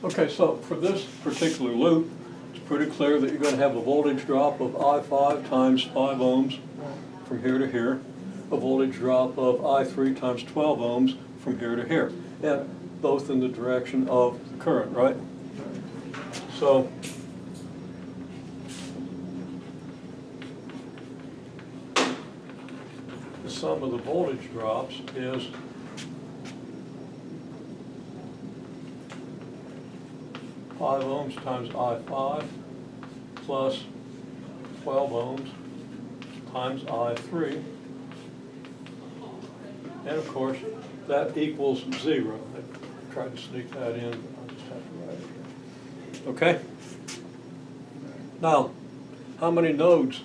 Okay, so for this particular loop, it's pretty clear that you're going to have a voltage drop of I5 times 5 ohms from here to here, a voltage drop of I3 times 12 ohms from here to here, and both in the direction of the current, right? So the sum of the voltage drops is five ohms times I5 plus 12 ohms times I3. And of course, that equals 0. I tried to sneak that in, but I'll just have to write it here. Okay? Now, how many nodes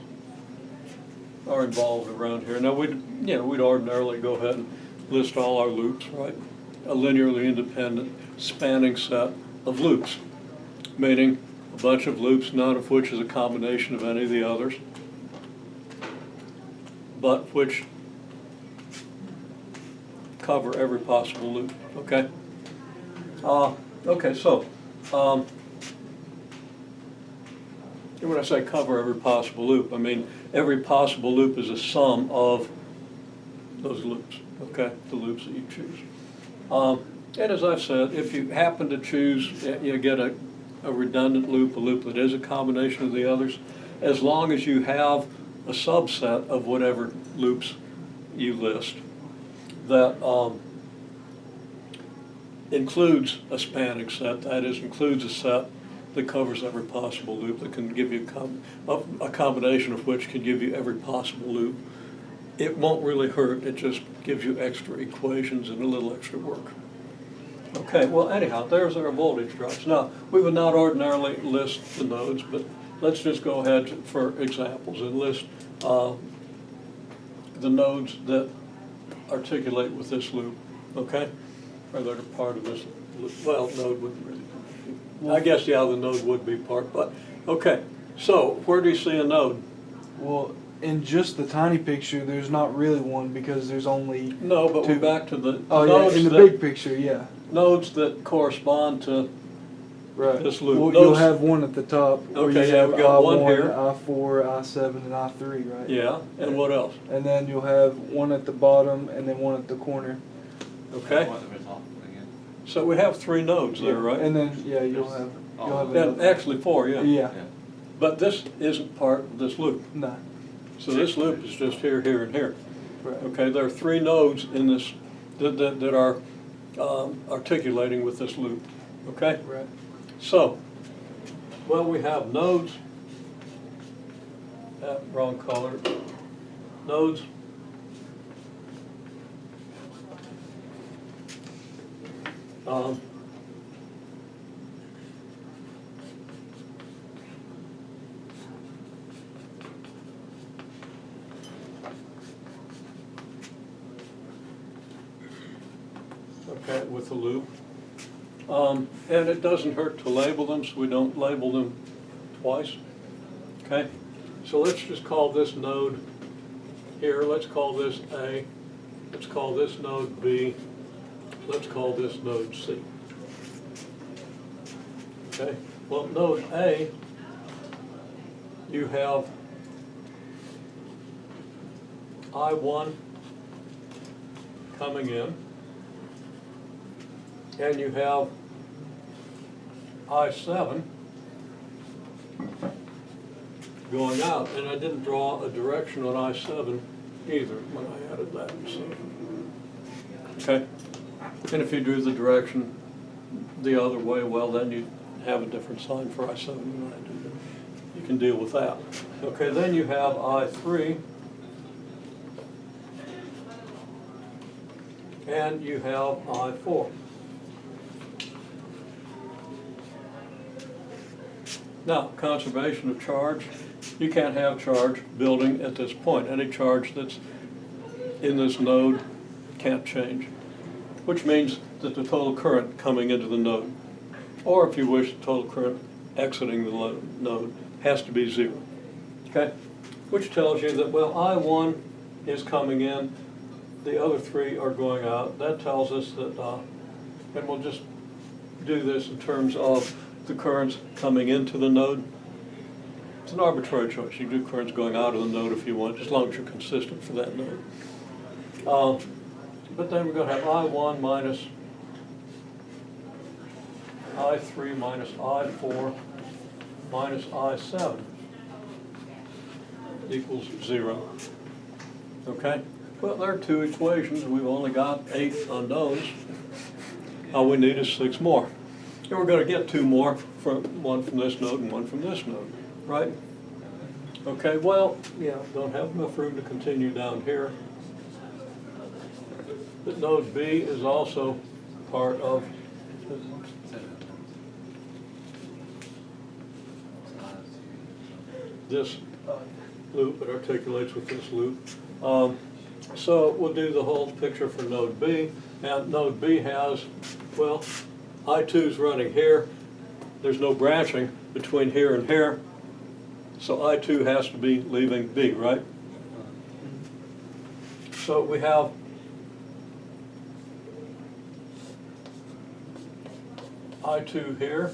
are involved around here? Now, we'd ordinarily go ahead and list all our loops, right? A linearly independent spanning set of loops, meaning a bunch of loops, none of which is a combination of any of the others, but which cover every possible loop, okay? Okay, so when I say cover every possible loop, I mean every possible loop is a sum of those loops, okay? The loops that you choose. And as I've said, if you happen to choose, you get a redundant loop, a loop that is a combination of the others, as long as you have a subset of whatever loops you list that includes a spanning set, that is, includes a set that covers every possible loop, that can give you a combination of which can give you every possible loop. It won't really hurt, it just gives you extra equations and a little extra work. Okay, well anyhow, there's our voltage drops. Now, we would not ordinarily list the nodes, but let's just go ahead for examples and list the nodes that articulate with this loop, okay? Or that are part of this loop. Well, node wouldn't really be. I guess, yeah, the node would be part, but, okay. So, where do you see a node? Well, in just the tiny picture, there's not really one because there's only No, but two. we're back to the Yeah, in the big picture, yeah. Nodes that correspond to Right. this loop. Well, Those, you'll have one at the top. Where Okay, you yeah, have we got one I1, here. I4, I7, and I3, right? yeah, and what else? And then you'll have one at the bottom and then one at the corner. Okay, so we have 3 nodes there, right? And then, yeah, you'll have And another. actually 4, yeah. Yeah. But this isn't part of this loop. No. So this loop is just here, here, and here. Right. Okay, there are 3 nodes in this that are articulating with this loop. Okay? Right. So, well, we have nodes. Wrong color. Nodes. Okay, with the loop. And it doesn't hurt to label them, so we don't label them twice. Okay? So let's just call this node here, let's call this A, let's call this node B, let's call this node C. Okay? Well, node A, you have I1 coming in, and you have I7 going out, and I didn't draw a direction on I7 either when I added that. So. Okay, and if you drew the direction the other way, well, then you have a different sign for I7 than I do. You can deal with that. Okay, then you have I3, and you have I4. Now, conservation of charge, you can't have charge building at this point. Any charge that's in this node can't change, which means that the total current coming into the node, or if you wish, the total current exiting the node, has to be 0. Okay? Which tells you that, well, I1 is coming in, the other 3 are going out. That tells us that, and we'll just do this in terms of the currents coming into the node. It's an arbitrary choice. You can do currents going out of the node if you want, as long as you're consistent for that node. But then we're going to have I1 minus I3 minus I4 minus I7 equals 0. Okay? Well, there are 2 equations, and we've only got 8 unknowns. All we need is 6 more. And we're going to get 2 more, one from this node and one from this node, right? Okay, well, yeah, don't have enough room to continue down here. But node B is also part of this loop. It articulates with this loop. So we'll do the whole picture for node B. And node B has, well, I2 is running here. There's no branching between here and here. So I2 has to be leaving B, right? So we have I2 here.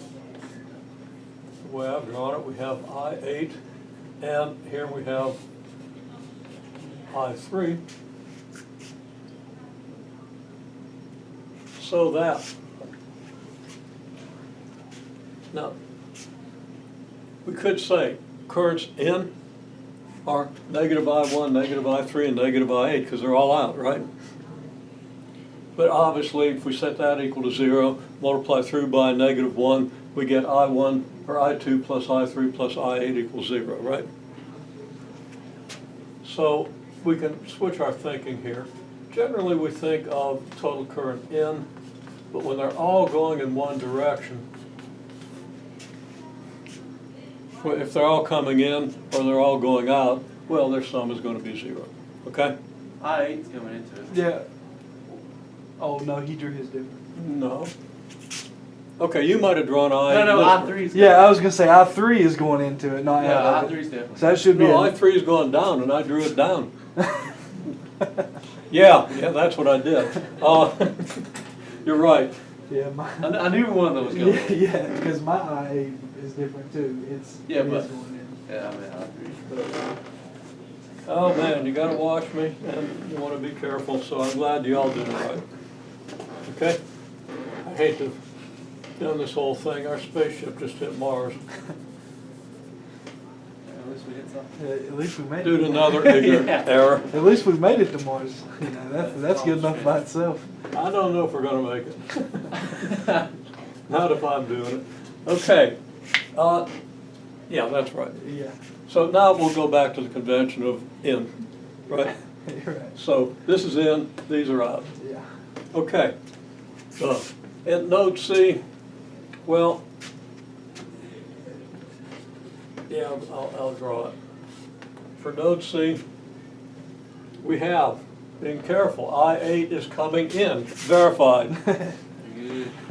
The way I've drawn it, we have I8, and here we have I3. So that, now, we could say currents in are negative I1, negative I3, and negative I8, because they're all out, right? But obviously, if we set that equal to 0, multiply through by negative 1, we get I1 or I2 plus I3 plus I8 equals 0, right? So we can switch our thinking here. Generally, we think of total current in, but when they're all going in one direction, if they're all coming in or they're all going out, well, their sum is going to be 0, okay? I8's coming into it. Yeah. Oh, no, he drew his different. No. Okay, you might have drawn I. No, this one. I3's Yeah, I was going to say I3 is going into it, not Yeah, out of it. I3's definitely. So that should be No, I3 is going down, and I drew it down. Yeah, that's what I did. You're right. Yeah, I knew one of those was coming. yeah, because my I8 is different too. Yeah, it is but- going in. Yeah, I mean, I3. Oh, man, you gotta watch me, and you wanna be careful, so I'm glad you all did it right. Okay? I hate to have done this whole thing. Our spaceship just hit Mars. At least we hit something. At least we made Due it. to another ignorant Yeah. error. At least we made it to Mars. You know, that's good enough by itself. I don't know if we're gonna make it. Not if I'm doing it. Okay. Yeah, that's right. Yeah, So now we'll go back to the convention of in, right? you're right. So this is in, these are out. Yeah. Okay. And node C, well, yeah, I'll draw it. For node C, we have, being careful, I8 is coming in, verified.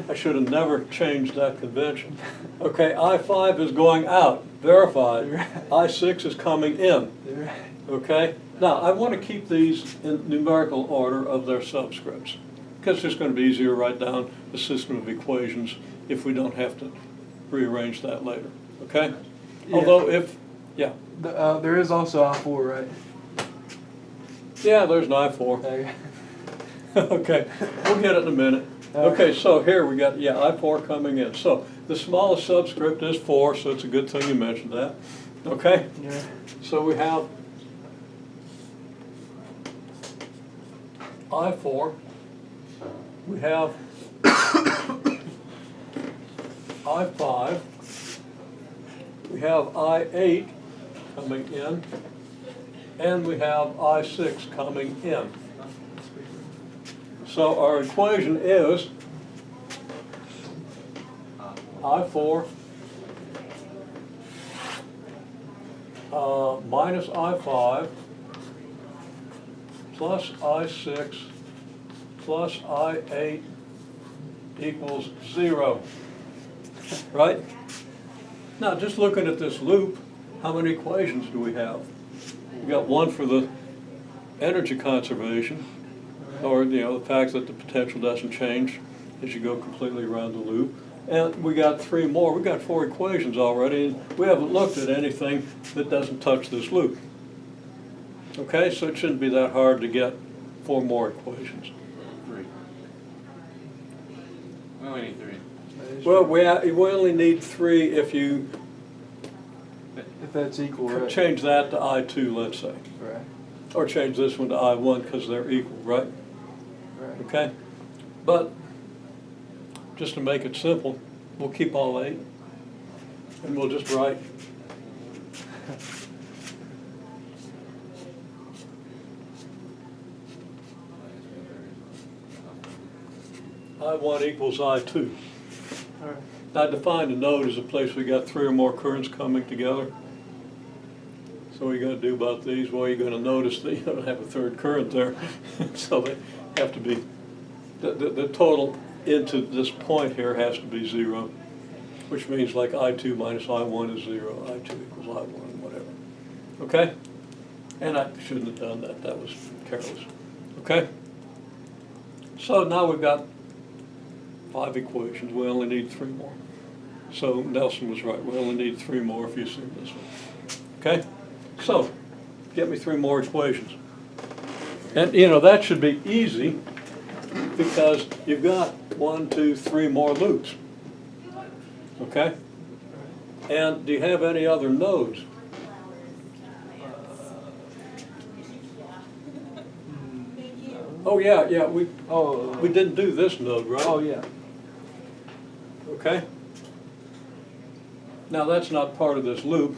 I should have never changed that convention. Okay, I5 is going out, verified. I6 is coming in, You're right. okay? Now, I want to keep these in numerical order of their subscripts, because it's just going to be easier to write down the system of equations if we don't have to rearrange that later, okay? Yeah. Although if, yeah, There is also I4, right? yeah, there's an I4. Okay. Okay, we'll get it in a minute. Okay, so here we got, yeah, I4 coming in. So the smallest subscript is 4, so it's a good thing you mentioned that. Okay? Yeah. So we have I4. We have I5. We have I8 coming in. And we have I6 coming in. So our equation is I4 minus I5 plus I6 plus I8 equals 0. Right? Now, just looking at this loop, how many equations do we have? We've got one for the energy conservation, or the fact that the potential doesn't change as you go completely around the loop. And we got 3 more. We got 4 equations already, and we haven't looked at anything that doesn't touch this loop. Okay, so it shouldn't be that hard to get 4 more equations. 3. We only need 3. Well, we only need 3 if you If that's equal, right? change that to I2, let's say. Right. Or change this one to I1 because they're equal, right? Right. Okay? But just to make it simple, we'll keep all 8 and we'll just write I1 equals I2. All right. I defined a node as a place we got 3 or more currents coming together. So what are you going to do about these? Well, you're going to notice that you don't have a third current there. So they have to be, the total into this point here has to be 0, which means like I2 minus I1 is 0, I2 equals I1, whatever. Okay? And I shouldn't have done that. That was careless. Okay? So now we've got 5 equations. We only need 3 more. So Nelson was right. We only need 3 more if you assume this one. Okay? So, get me 3 more equations. And, you know, that should be easy because you've got 1, 2, 3 more loops. Okay? And do you have any other nodes? Oh, yeah, we didn't do this node, right? Oh, yeah. Okay? Now, that's not part of this loop,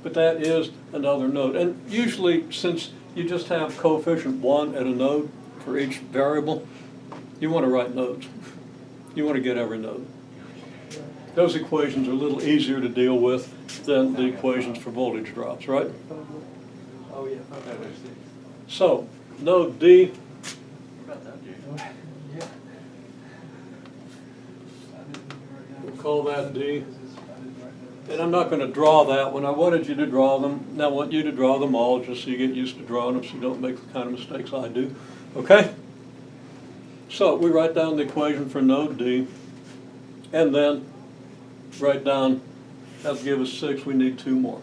but that is another node. And usually, since you just have coefficient 1 at a node for each variable, you want to write nodes. You want to get every node. Those equations are a little easier to deal with than the equations for voltage drops, right? Oh, yeah. So, node D, What about that, dude? Yeah. we'll call that D. And I'm not going to draw that one. I wanted you to draw them. Now I want you to draw them all just so you get used to drawing them so you don't make the kind of mistakes I do. Okay? So we write down the equation for node D and then write down, that'll give us 6. We need 2 more.